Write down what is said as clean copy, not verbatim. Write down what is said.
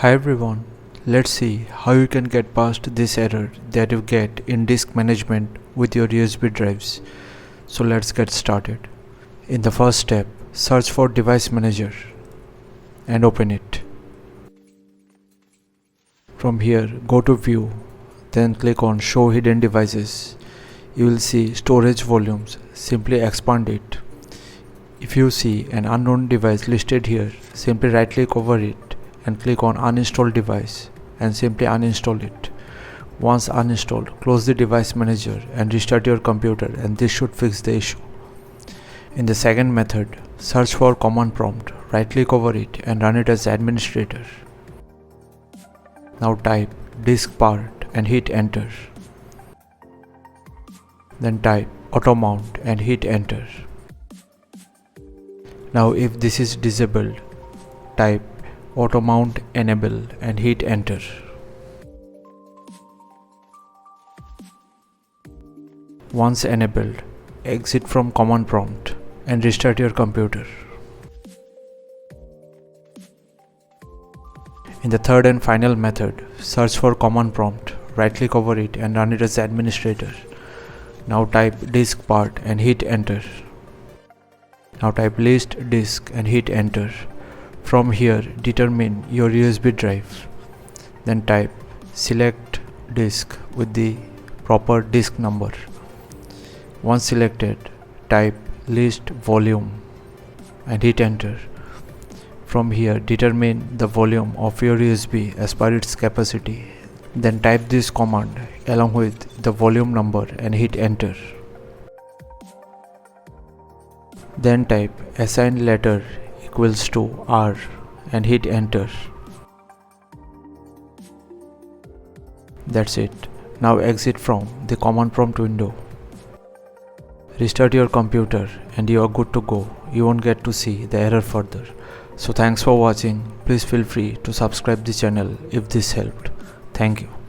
Hi everyone, let's see how you can get past this error that you get in disk management with your USB drives. So let's get started. In the first step, search for Device Manager and open it. From here, go to View, then click on Show Hidden Devices. You will see Storage Volumes. Simply expand it. If you see an unknown device listed here, simply right click over it and click on Uninstall Device and simply uninstall it. Once uninstalled, close the Device Manager and restart your computer, and this should fix the issue. In the second method, search for Command Prompt, right click over it and run it as administrator. Now type disk part and hit enter. Then type auto mount and hit enter. Now if this is disabled, type auto mount enable and hit enter. Once enabled, exit from command prompt and restart your computer. In the third and final method, search for command prompt, right click over it and run it as administrator. Now type disk part and hit enter. Now type list disk and hit enter. From here, determine your USB drive. Then type select disk with the proper disk number. Once selected, type list volume and hit enter. From here, determine the volume of your USB as per its capacity. Then type this command along with the volume number and hit enter. Then type assign letter equals to R and hit enter. That's it. Now exit from the command prompt window. Restart your computer and you are good to go. You won't get to see the error further. So thanks for watching. Please feel free to subscribe the channel if this helped. Thank you.